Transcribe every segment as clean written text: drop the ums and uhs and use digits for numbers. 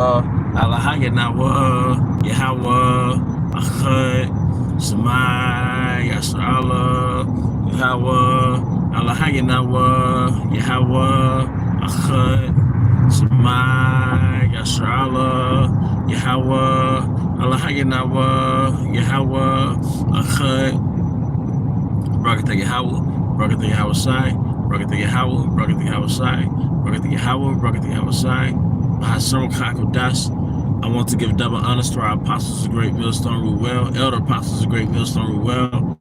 Alahayanawa, Yahweh, Achad, Shemai, Yasharallah, Yahweh, Alahayanawa, Yahweh, Achad, Shemai, Yasharallah, Yahweh, Alahayanawa, Yahweh, Achad, Barakatah Yahweh, Barakatah Yahweh Shai, Barakatah Yahweh, Barakatah Yahweh Shai, Barakatah Yahweh, Barakatah Yahweh Shai, Mahasam Kakodash. I want to give double honors to our apostles of Great Millstone Ruel, elder apostles of Great Millstone Ruel,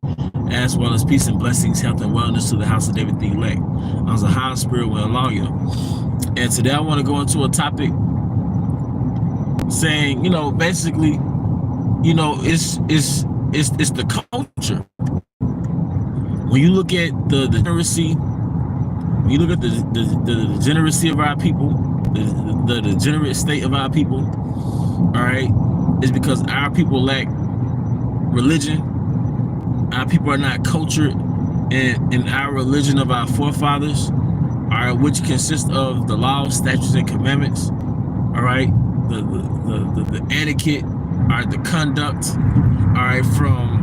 as well as peace and blessings, health and wellness to the house of David the elect. I was a high spirit wind lawyer. And today I want to go into a topic saying, basically, it's the culture. When you look at the degeneracy, when you look at the degeneracy of our people, the degenerate state of our people, all right, it's because our people lack religion. Our people are not cultured in our religion of our forefathers, all right, which consists of the laws, statutes, and commandments, all right, the etiquette, all right, the conduct, all right, from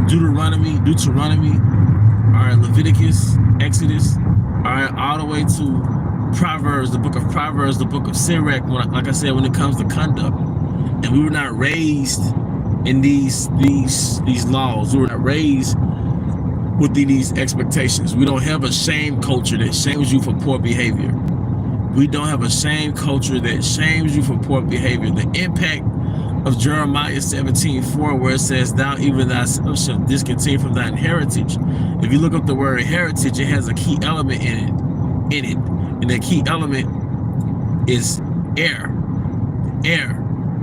Deuteronomy, all right, Leviticus, Exodus, all right, all the way to Proverbs, the book of Proverbs, the book of Sirach, like I said, when it comes to conduct. And we were not raised in these laws. We were not raised with these expectations. We don't have a shame culture that shames you for poor behavior. We don't have a shame culture that shames you for poor behavior. The impact of Jeremiah 17:4, where it says, "Thou even thyself shalt discontinue from thine heritage." If you look up the word heritage, it has a key element in it, and the key element is heir.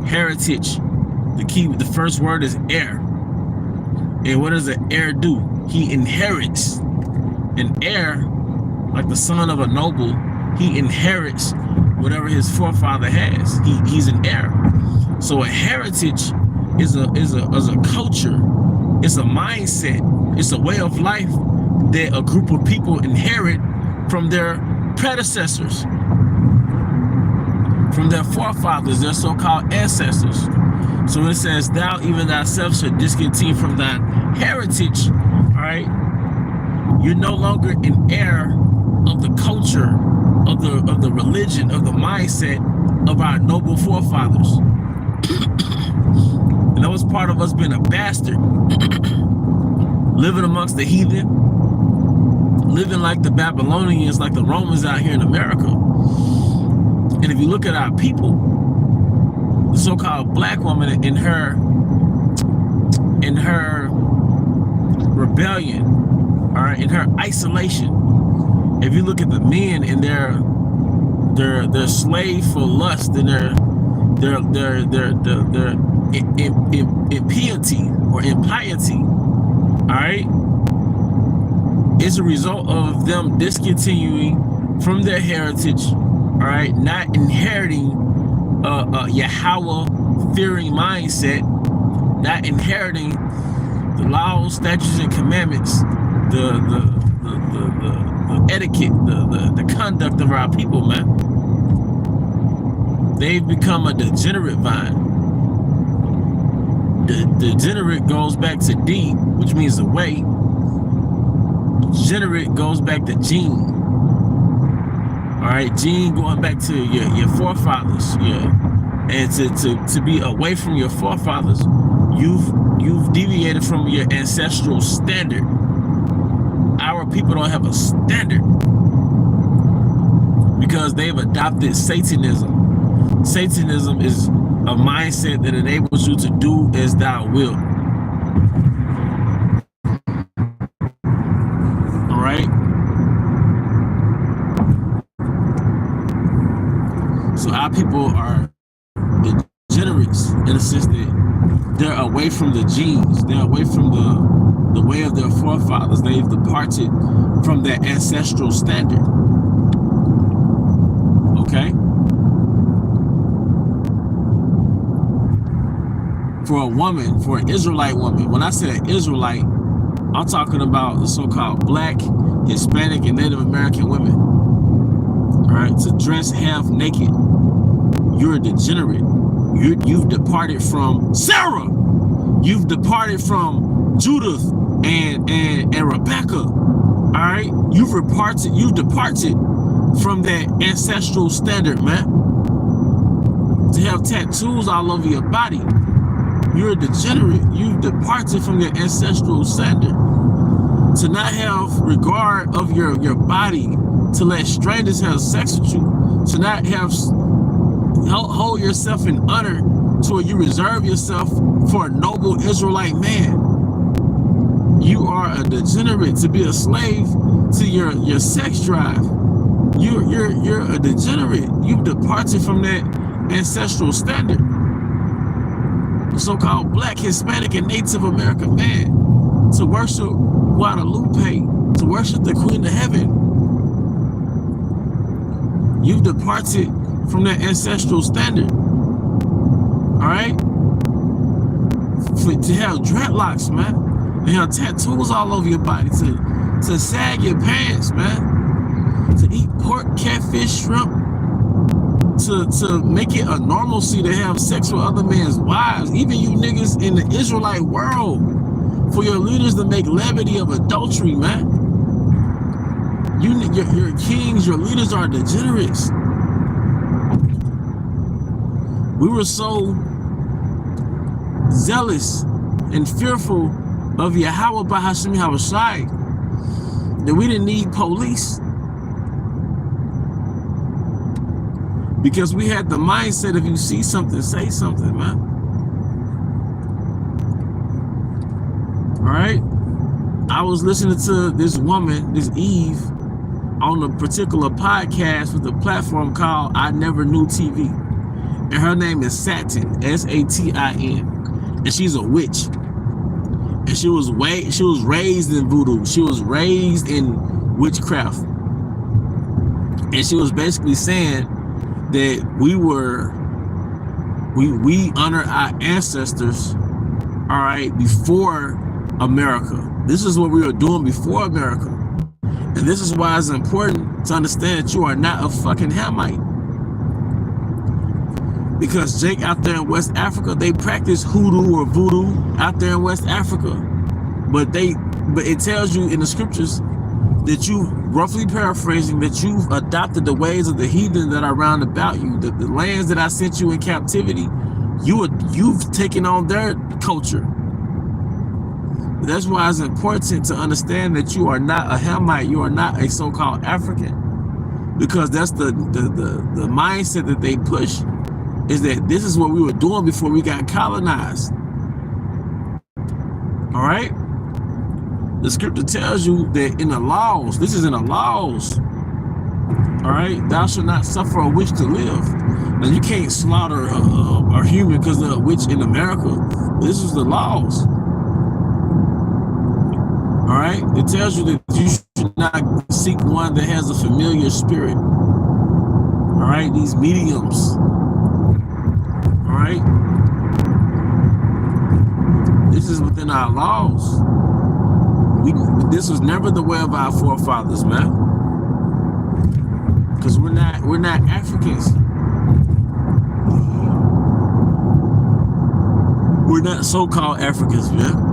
Heritage. The first word is heir. And what does an heir do? He inherits. An heir, like the son of a noble, he inherits whatever his forefather has. He's an heir. So a heritage is a culture, it's a mindset, it's a way of life that a group of people inherit from their predecessors, from their forefathers, their so-called ancestors. So when it says, "Thou even thyself shalt discontinue from thine heritage," all right, you're no longer an heir of the culture, of the religion, of the mindset of our noble forefathers. And that was part of us being a bastard, living amongst the heathen, living like the Babylonians, like the Romans out here in America. And if you look at our people, the so-called black woman in her rebellion, all right, in her isolation, if you look at the men in their slave for lust and their impiety or impiety, all right, it's a result of them discontinuing from their heritage, all right, not inheriting Yahweh fearing mindset, not inheriting the laws, statutes, and commandments, the etiquette, the conduct of our people, man. They've become a degenerate vine. The degenerate goes back to D, which means the way. Degenerate goes back to gene. All right, gene going back to your forefathers, yeah. And to be away from your forefathers, you've deviated from your ancestral standard. Our people don't have a standard because they've adopted Satanism. Satanism is a mindset that enables you to do as thou wilt. All right. So our people are degenerates in a sense that they're away from the genes. They're away from the way of their forefathers. They've departed from their ancestral standard. Okay? For a woman, for an Israelite woman, when I say Israelite, I'm talking about the so-called Black, Hispanic, and Native American women. All right, to dress half naked. You're a degenerate. You've departed from Sarah. You've departed from Judith and Rebecca. All right, you've departed from that ancestral standard, man. To have tattoos all over your body, you're a degenerate. You've departed from your ancestral standard. To not have regard of your body, to let strangers have sex with you, to not have hold yourself in honor, to where you reserve yourself for a noble Israelite man. You are a degenerate. To be a slave to your sex drive. You're a degenerate. You've departed from that ancestral standard. The so-called Black, Hispanic, and Native American man, to worship Guadalupe, to worship the Queen of Heaven. You've departed from that ancestral standard. All right? To have dreadlocks, man, and have tattoos all over your body, to sag your pants, man, to eat pork, catfish, shrimp, to make it a normalcy to have sex with other men's wives, even you niggas in the Israelite world, for your leaders to make levity of adultery, man. Your kings, your leaders are degenerates. We were so zealous and fearful of Yahweh Bahashim Yahushai that we didn't need police, because we had the mindset, if you see something, say something, man. All right? I was listening to this woman, this Eve, on a particular podcast with a platform called I Never Knew TV. And her name is Satin, S-A-T-I-N. And she's a witch. And she was raised in voodoo. She was raised in witchcraft. And she was basically saying that we honor our ancestors, all right, before America. This is what we were doing before America. And this is why it's important to understand that you are not a fucking Hamite. Because Jake, out there in West Africa, they practice hoodoo or voodoo out there in West Africa. But it tells you in the scriptures that you, roughly paraphrasing, that you've adopted the ways of the heathen that are round about you. The lands that I sent you in captivity, you've taken on their culture. That's why it's important to understand that you are not a Hamite, you are not a so-called African. Because that's the mindset that they push, is that this is what we were doing before we got colonized. All right? The scripture tells you that in the laws, this is in the laws, all right, thou shalt not suffer a witch to live. Now, you can't slaughter a human because they're a witch in America. This is the laws. All right? It tells you that you should not seek one that has a familiar spirit. All right? These mediums. All right? This is within our laws. This was never the way of our forefathers, man. Because we're not Africans. We're not so-called Africans, man.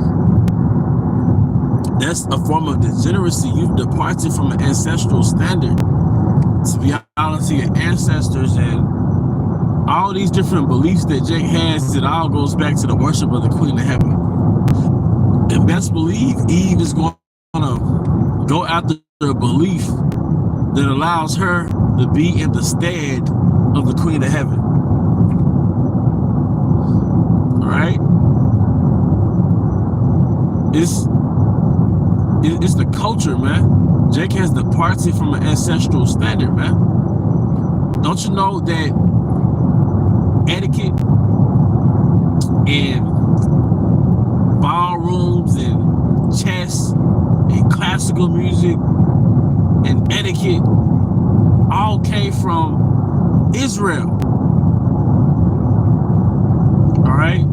That's a form of degeneracy. You've departed from an ancestral standard. To be honest to your ancestors and all these different beliefs that Jake has, it all goes back to the worship of the Queen of Heaven. And best believe Eve is going to go after a belief that allows her to be in the stead of the Queen of Heaven. All right? It's the culture, man. Jake has departed from an ancestral standard, man. Don't you know that etiquette and ballrooms and chess and classical music and etiquette all came from Israel? All right?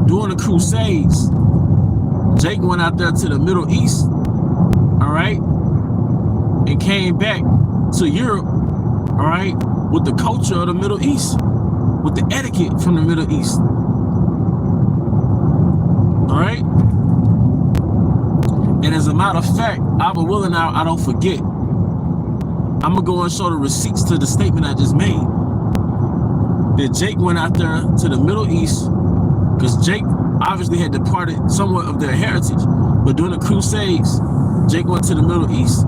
During the Crusades, Jake went out there to the Middle East, all right, and came back to Europe all right, with the culture of the Middle East, with the etiquette from the Middle East, all right? And as a matter of fact, I will will now, I don't forget, I'm gonna go and show the receipts to the statement I just made, that Jake went out there to the Middle East, because Jake obviously had departed somewhat of their heritage, but during the Crusades, Jake went to the Middle East,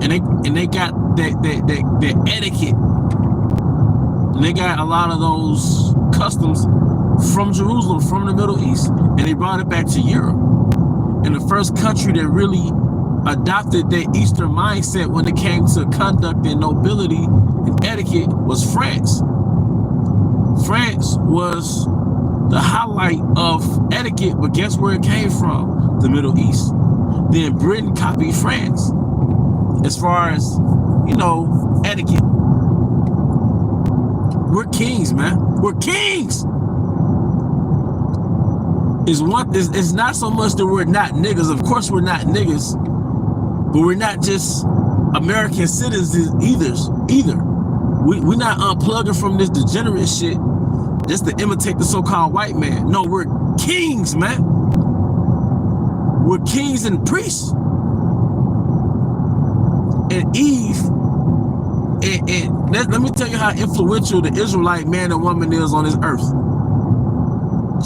and they got that etiquette, and they got a lot of those customs from Jerusalem, from the Middle East, and they brought it back to Europe. And the first country that really adopted that Eastern mindset when it came to conduct and nobility and etiquette was France. France was the highlight of etiquette, but guess where it came from? The Middle East. Then Britain copied France as far as, you know, etiquette. We're kings, man. We're kings. It's not so much that we're not niggas. Of course we're not niggas, but we're not just American citizens either. We're not unplugging from this degenerate shit just to imitate the so-called white man. No, we're kings, man. We're kings and priests. And Eve, and let me tell you how influential the Israelite man and woman is on this earth.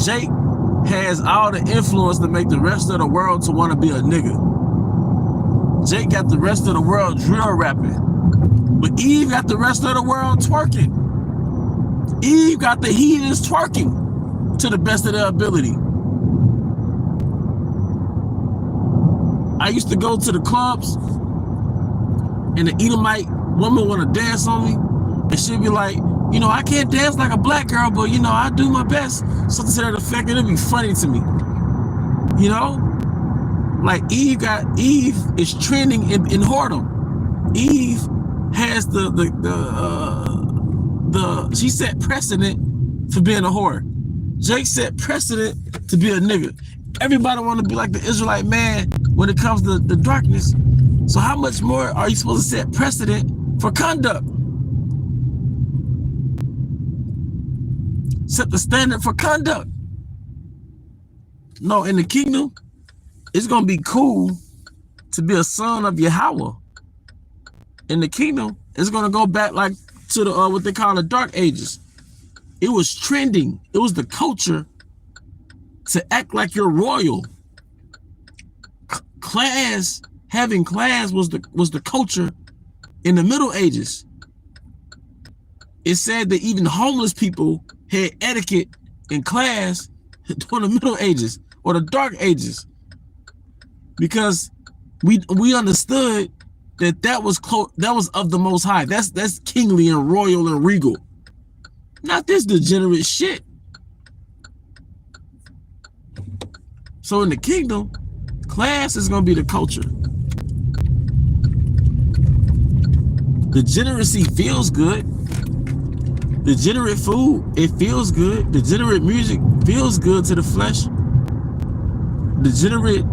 Jake has all the influence to make the rest of the world to want to be a nigga. Jake got the rest of the world drill rapping, but Eve got the rest of the world twerking. Eve got the heathens twerking to the best of their ability. I used to go to the clubs, and the Edomite woman want to dance on me, and she'd be like, you know, I can't dance like a black girl, but, you know, I do my best. Something to that effect, and it'd be funny to me. You know? Like Eve is trending in whoredom. Eve has she set precedent for being a whore. Jake set precedent to be a nigga. Everybody want to be like the Israelite man when it comes to the darkness. So how much more are you supposed to set precedent for conduct? Set the standard for conduct. No, in the kingdom, it's gonna be cool to be a son of Yahweh. In the kingdom, it's gonna go back like to the what they call the dark ages. It was trending. It was the culture to act like you're royal. Having class was the culture in the Middle Ages. It said that even homeless people had etiquette and class during the Middle Ages or the Dark Ages, because we understood that was of the Most High. That's kingly and royal and regal, not this degenerate shit. So in the kingdom, class is gonna be the culture. Degeneracy feels good. Degenerate food, it feels good. Degenerate music feels good to the flesh. Degenerate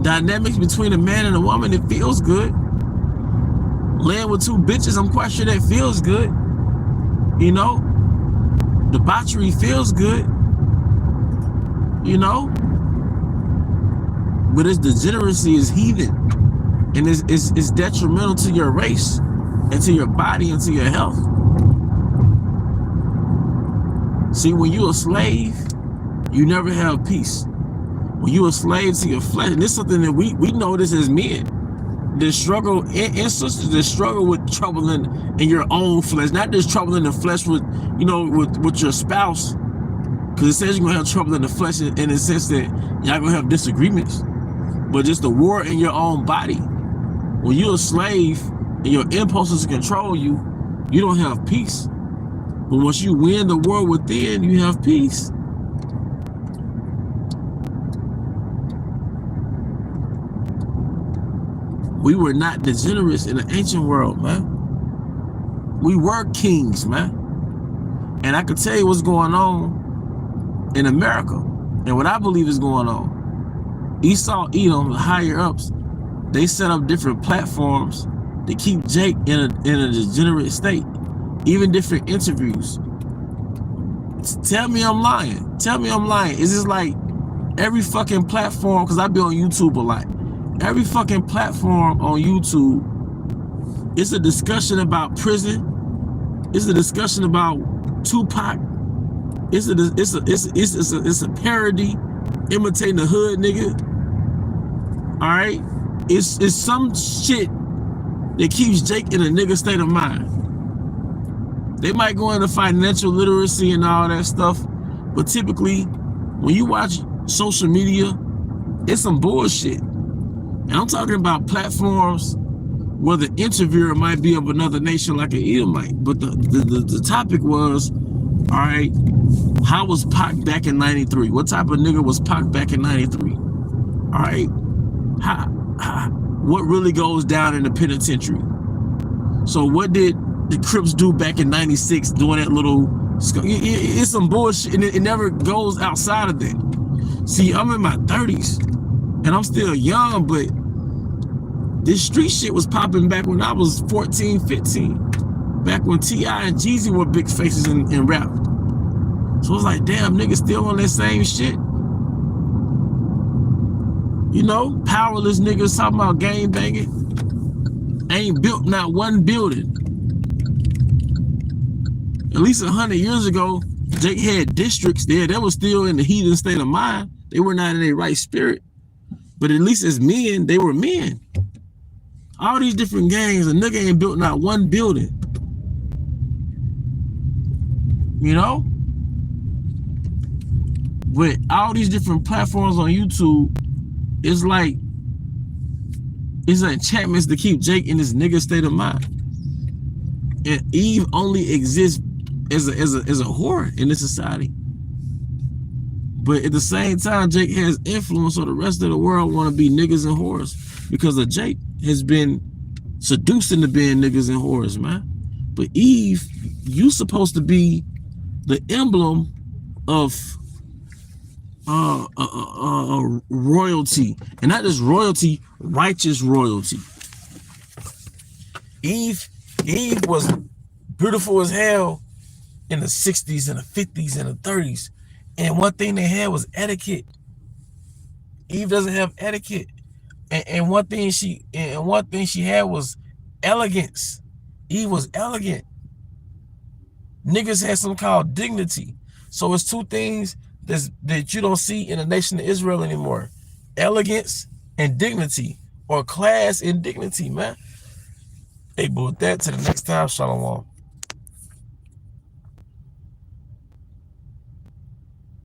dynamics between a man and a woman, it feels good. Laying with two bitches, I'm quite sure that feels good. You know, debauchery feels good. You know, but its degeneracy is heathen, and it's detrimental to your race and to your body and to your health. See, when you're a slave, you never have peace. When you're a slave to your flesh, and this is something that we know this as men, the struggle and sisters, the struggle with trouble in your own flesh, not just trouble in the flesh with, you know, with your spouse, because it says you're gonna have trouble in the flesh in the sense that y'all gonna have disagreements, but just the war in your own body. When you're a slave and your impulses control you, you don't have peace. But once you win the war within, you have peace. We were not degenerates in the ancient world, man. We were kings, man. And I could tell you what's going on in America and what I believe is going on. Esau, Edom, the higher ups, they set up different platforms to keep Jake in a degenerate state. Even different interviews. Tell me I'm lying. Tell me I'm lying. Is this like every fucking platform? Because I be on YouTube a lot. Every fucking platform on YouTube, it's a discussion about prison. It's a discussion about Tupac. It's a parody imitating the hood nigga. All right, it's some shit that keeps Jake in a nigga state of mind. They might go into financial literacy and all that stuff, but typically, when you watch social media, it's some bullshit. And I'm talking about platforms where the interviewer might be of another nation like an Edomite. But the topic was, all right, how was Pac back in 93? What type of nigga was Pac back in 93? All right, what really goes down in the penitentiary? So what did the Crips do back in 96 doing that little, it's some bullshit, and it never goes outside of that. See, I'm in my 30s, and I'm still young, but this street shit was popping back when I was 14, 15. Back when T.I. and Jeezy were big faces in rap. So it's like, damn, niggas still on that same shit. You know, powerless niggas talking about gang banging. Ain't built not one building. At least 100 years ago, Jake had districts there that was still in the heathen state of mind. They were not in their right spirit. But at least as men, they were men. All these different gangs, a nigga ain't built not one building. You know? With all these different platforms on YouTube, it's like, it's enchantments to keep Jake in this nigga state of mind. And Eve only exists as a whore in this society. But at the same time, Jake has influence, so the rest of the world want to be niggas and whores because of Jake has been seduced into being niggas and whores, man. But Eve, you supposed to be the emblem of royalty, and not just royalty, righteous royalty. Eve was beautiful as hell in the 60s and the 50s and the 30s. And one thing they had was etiquette. Eve doesn't have etiquette. And one thing she had was elegance. Eve was elegant. Niggas had something called dignity. So it's two things that you don't see in the nation of Israel anymore. Elegance and dignity, or class and dignity, man. Hey, but with that, to the next time, shalom.